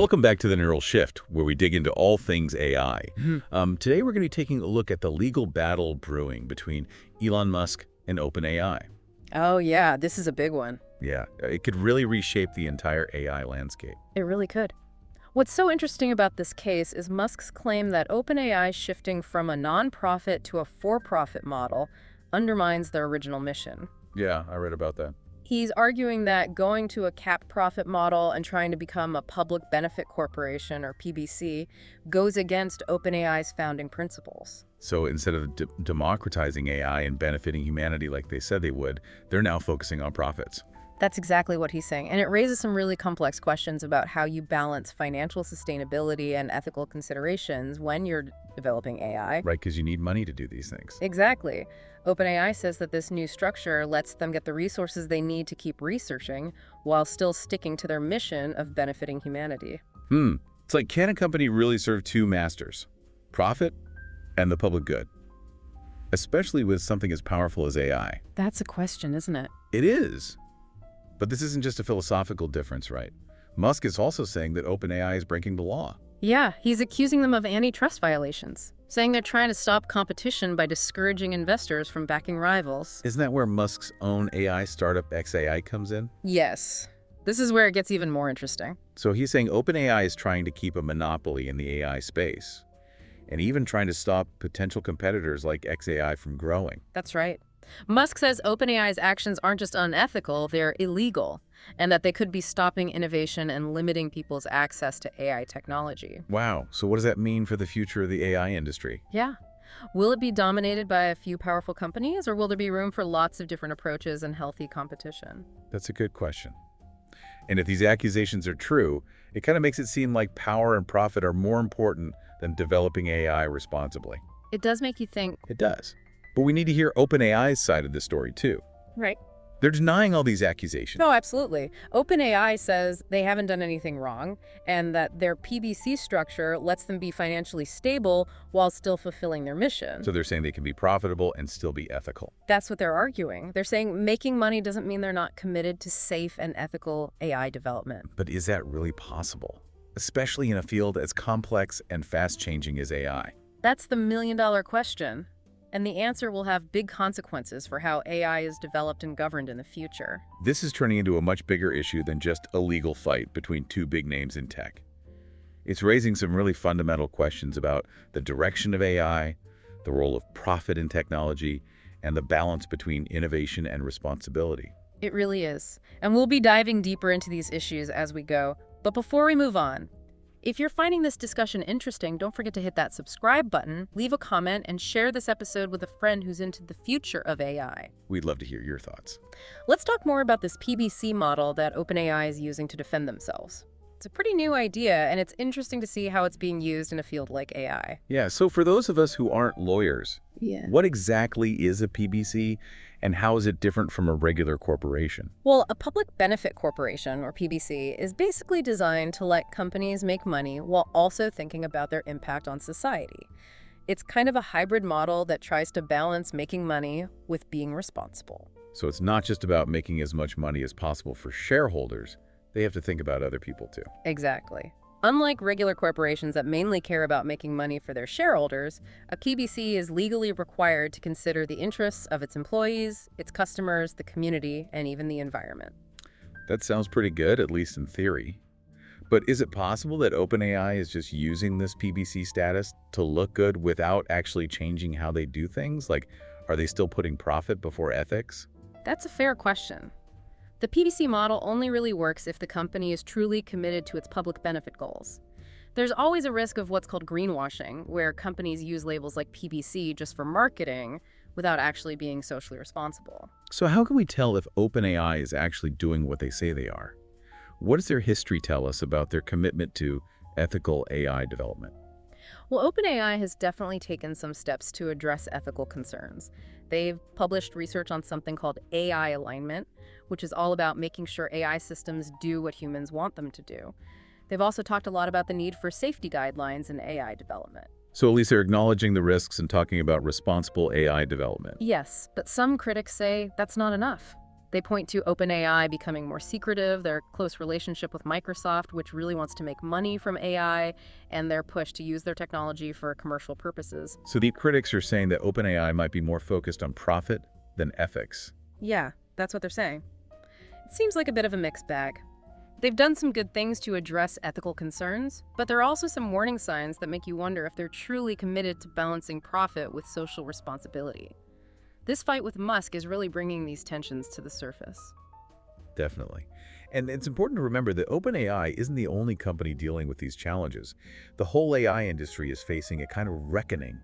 Welcome back to the Neural Shift, where we dig into all things AI. Mhm. Today we're going to be taking a look at the legal battle brewing between Elon Musk and OpenAI. Oh, yeah, this is a big one. Yeah, it could really reshape the entire AI landscape. It really could. What's so interesting about this case is Musk's claim that OpenAI's shifting from a non-profit to a for-profit model undermines their original mission. Yeah, I read about that. He's arguing that going to a capped profit model and trying to become a public benefit corporation, or PBC, goes against OpenAI's founding principles. So instead of democratizing AI and benefiting humanity like they said they would, they're now focusing on profits. That's exactly what he's saying, and it raises some really complex questions about how you balance financial sustainability and ethical considerations when you're developing AI. Right, because you need money to do these things. Exactly. OpenAI says that this new structure lets them get the resources they need to keep researching while still sticking to their mission of benefiting humanity. It's like, can a company really serve two masters? Profit and the public good? Especially with something as powerful as AI. That's a question, isn't it? It is. But this isn't just a philosophical difference, right? Musk is also saying that OpenAI is breaking the law. Yeah, he's accusing them of antitrust violations, saying they're trying to stop competition by discouraging investors from backing rivals. Isn't that where Musk's own AI startup xAI comes in? Yes. This is where it gets even more interesting. So he's saying OpenAI is trying to keep a monopoly in the AI space, and even trying to stop potential competitors like xAI from growing. That's right. Musk says OpenAI's actions aren't just unethical, they're illegal, and that they could be stopping innovation and limiting people's access to AI technology. Wow, so what does that mean for the future of the AI industry? Yeah. Will it be dominated by a few powerful companies, or will there be room for lots of different approaches and healthy competition? That's a good question. And if these accusations are true, it kind of makes it seem like power and profit are more important than developing AI responsibly. It does make you think. It does. But we need to hear OpenAI's side of the story, too. Right. They're denying all these accusations. No, absolutely. OpenAI says they haven't done anything wrong and that their PBC structure lets them be financially stable while still fulfilling their mission. So they're saying they can be profitable and still be ethical. That's what they're arguing. They're saying making money doesn't mean they're not committed to safe and ethical AI development. But is that really possible? Especially in a field as complex and fast-changing as AI. That's the million-dollar question. And the answer will have big consequences for how AI is developed and governed in the future. This is turning into a much bigger issue than just a legal fight between two big names in tech. It's raising some really fundamental questions about the direction of AI, the role of profit in technology, and the balance between innovation and responsibility. It really is. And we'll be diving deeper into these issues as we go. But before we move on, if you're finding this discussion interesting, don't forget to hit that subscribe button, leave a comment, and share this episode with a friend who's into the future of AI. We'd love to hear your thoughts. Let's talk more about this PBC model that OpenAI is using to defend themselves. It's a pretty new idea, and it's interesting to see how it's being used in a field like AI. Yeah, so for those of us who aren't lawyers, what exactly is a PBC, and how is it different from a regular corporation? Well, a public benefit corporation, or PBC, is basically designed to let companies make money while also thinking about their impact on society. It's kind of a hybrid model that tries to balance making money with being responsible. So it's not just about making as much money as possible for shareholders. They have to think about other people too. Exactly. Unlike regular corporations that mainly care about making money for their shareholders, a PBC is legally required to consider the interests of its employees, its customers, the community, and even the environment. That sounds pretty good, at least in theory. But is it possible that OpenAI is just using this PBC status to look good without actually changing how they do things? Like, are they still putting profit before ethics? That's a fair question. The PBC model only really works if the company is truly committed to its public benefit goals. There's always a risk of what's called greenwashing, where companies use labels like PBC just for marketing without actually being socially responsible. So how can we tell if OpenAI is actually doing what they say they are? What does their history tell us about their commitment to ethical AI development? Well, OpenAI has definitely taken some steps to address ethical concerns. They've published research on something called AI alignment, which is all about making sure AI systems do what humans want them to do. They've also talked a lot about the need for safety guidelines in AI development. So at least they're acknowledging the risks and talking about responsible AI development. Yes, but some critics say that's not enough. They point to OpenAI becoming more secretive, their close relationship with Microsoft, which really wants to make money from AI, and their push to use their technology for commercial purposes. So the critics are saying that OpenAI might be more focused on profit than ethics. Yeah, that's what they're saying. It seems like a bit of a mixed bag. They've done some good things to address ethical concerns, but there are also some warning signs that make you wonder if they're truly committed to balancing profit with social responsibility. This fight with Musk is really bringing these tensions to the surface. Definitely. And it's important to remember that OpenAI isn't the only company dealing with these challenges. The whole AI industry is facing a kind of reckoning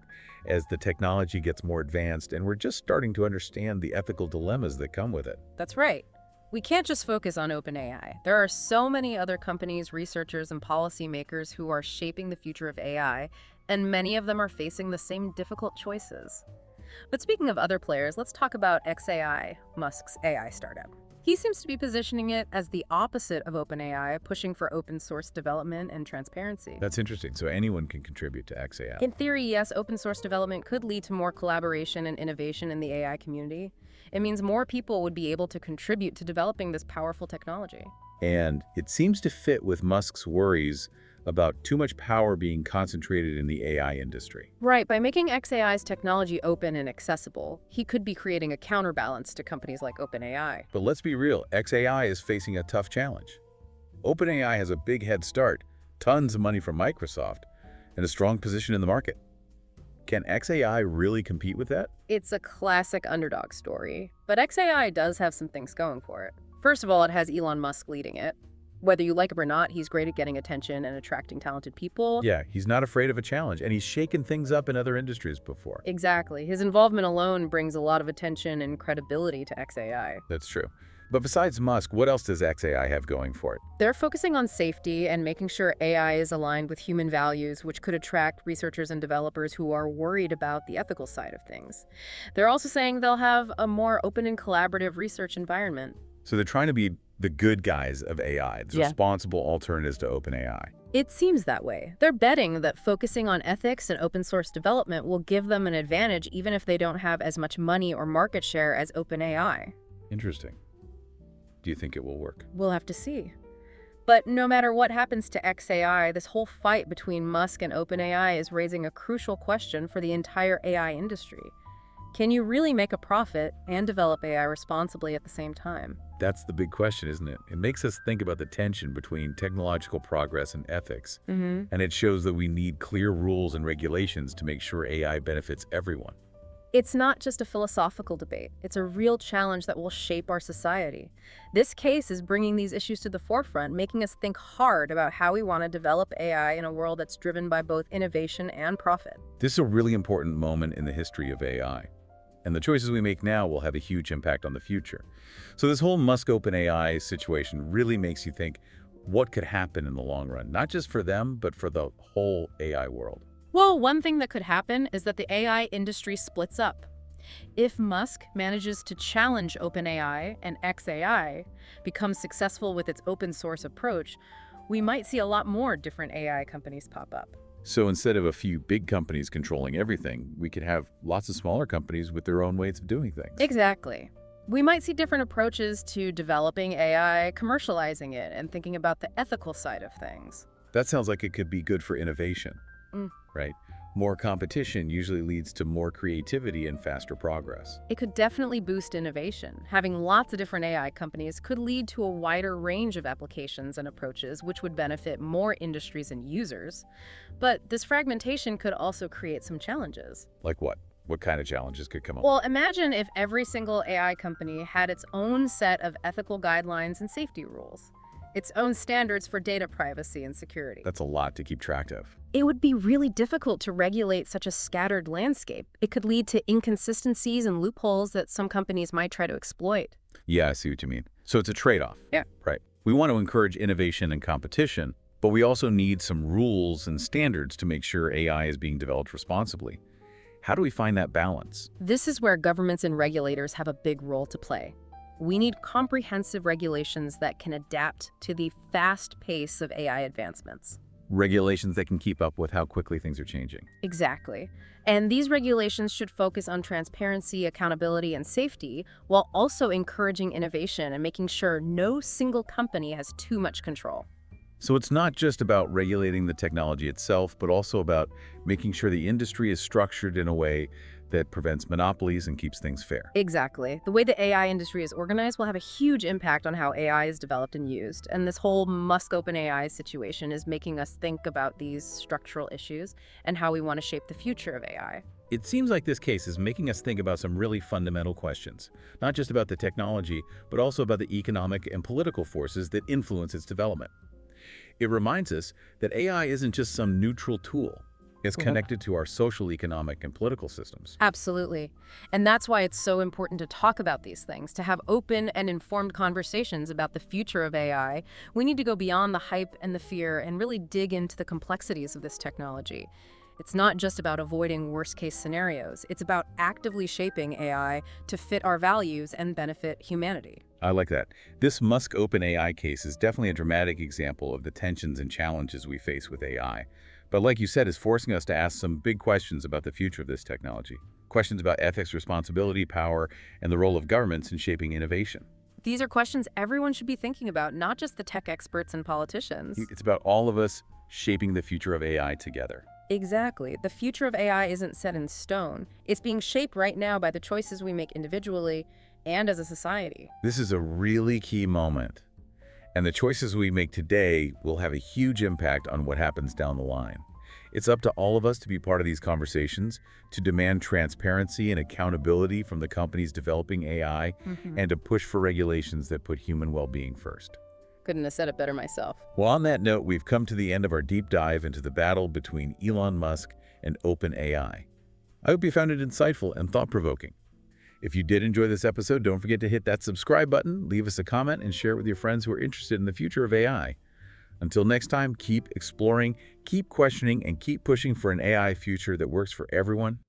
as the technology gets more advanced, and we're just starting to understand the ethical dilemmas that come with it. That's right. We can't just focus on OpenAI. There are so many other companies, researchers, and policymakers who are shaping the future of AI, and many of them are facing the same difficult choices. But speaking of other players, let's talk about xAI, Musk's AI startup. He seems to be positioning it as the opposite of OpenAI, pushing for open source development and transparency. That's interesting. So anyone can contribute to xAI. In theory, yes, open source development could lead to more collaboration and innovation in the AI community. It means more people would be able to contribute to developing this powerful technology. And it seems to fit with Musk's worries about too much power being concentrated in the AI industry. Right, by making xAI's technology open and accessible, he could be creating a counterbalance to companies like OpenAI. But let's be real, xAI is facing a tough challenge. OpenAI has a big head start, tons of money from Microsoft, and a strong position in the market. Can xAI really compete with that? It's a classic underdog story, but xAI does have some things going for it. First of all, it has Elon Musk leading it. Whether you like him or not, he's great at getting attention and attracting talented people. Yeah, he's not afraid of a challenge, and he's shaken things up in other industries before. Exactly. His involvement alone brings a lot of attention and credibility to xAI. That's true. But besides Musk, what else does xAI have going for it? They're focusing on safety and making sure AI is aligned with human values, which could attract researchers and developers who are worried about the ethical side of things. They're also saying they'll have a more open and collaborative research environment. So they're trying to be the good guys of AI, the responsible alternatives to OpenAI. It seems that way. They're betting that focusing on ethics and open source development will give them an advantage even if they don't have as much money or market share as OpenAI. Interesting. Do you think it will work? We'll have to see. But no matter what happens to xAI, this whole fight between Musk and OpenAI is raising a crucial question for the entire AI industry. Can you really make a profit and develop AI responsibly at the same time? That's the big question, isn't it? It makes us think about the tension between technological progress and ethics. And it shows that we need clear rules and regulations to make sure AI benefits everyone. It's not just a philosophical debate. It's a real challenge that will shape our society. This case is bringing these issues to the forefront, making us think hard about how we want to develop AI in a world that's driven by both innovation and profit. This is a really important moment in the history of AI. And the choices we make now will have a huge impact on the future. So this whole Musk OpenAI situation really makes you think what could happen in the long run, not just for them, but for the whole AI world. Well, one thing that could happen is that the AI industry splits up. If Musk manages to challenge OpenAI and xAI becomes successful with its open source approach, we might see a lot more different AI companies pop up. So instead of a few big companies controlling everything, we could have lots of smaller companies with their own ways of doing things. Exactly. We might see different approaches to developing AI, commercializing it, and thinking about the ethical side of things. That sounds like it could be good for innovation, right? More competition usually leads to more creativity and faster progress. It could definitely boost innovation. Having lots of different AI companies could lead to a wider range of applications and approaches, which would benefit more industries and users. But this fragmentation could also create some challenges. Like what? What kind of challenges could come up? Well, imagine if every single AI company had its own set of ethical guidelines and safety rules, its own standards for data privacy and security. That's a lot to keep track of. It would be really difficult to regulate such a scattered landscape. It could lead to inconsistencies and loopholes that some companies might try to exploit. Yeah, I see what you mean. So it's a trade-off. Yeah. Right. We want to encourage innovation and competition, but we also need some rules and standards to make sure AI is being developed responsibly. How do we find that balance? This is where governments and regulators have a big role to play. We need comprehensive regulations that can adapt to the fast pace of AI advancements. Regulations that can keep up with how quickly things are changing. Exactly. And these regulations should focus on transparency, accountability, and safety, while also encouraging innovation and making sure no single company has too much control. So it's not just about regulating the technology itself, but also about making sure the industry is structured in a way that prevents monopolies and keeps things fair. Exactly. The way the AI industry is organized will have a huge impact on how AI is developed and used. And this whole Musk OpenAI situation is making us think about these structural issues and how we want to shape the future of AI. It seems like this case is making us think about some really fundamental questions, not just about the technology, but also about the economic and political forces that influence its development. It reminds us that AI isn't just some neutral tool. It's connected to our social, economic, and political systems. Absolutely. And that's why it's so important to talk about these things, to have open and informed conversations about the future of AI. We need to go beyond the hype and the fear and really dig into the complexities of this technology. It's not just about avoiding worst-case scenarios. It's about actively shaping AI to fit our values and benefit humanity. I like that. This Musk OpenAI case is definitely a dramatic example of the tensions and challenges we face with AI. But like you said, it's forcing us to ask some big questions about the future of this technology. Questions about ethics, responsibility, power, and the role of governments in shaping innovation. These are questions everyone should be thinking about, not just the tech experts and politicians. It's about all of us shaping the future of AI together. Exactly. The future of AI isn't set in stone. It's being shaped right now by the choices we make individually and as a society. This is a really key moment. And the choices we make today will have a huge impact on what happens down the line. It's up to all of us to be part of these conversations, to demand transparency and accountability from the companies developing AI, and to push for regulations that put human well-being first. Couldn't have said it better myself. Well, on that note, we've come to the end of our deep dive into the battle between Elon Musk and OpenAI. I hope you found it insightful and thought-provoking. If you did enjoy this episode, don't forget to hit that subscribe button, leave us a comment, and share it with your friends who are interested in the future of AI. Until next time, keep exploring, keep questioning, and keep pushing for an AI future that works for everyone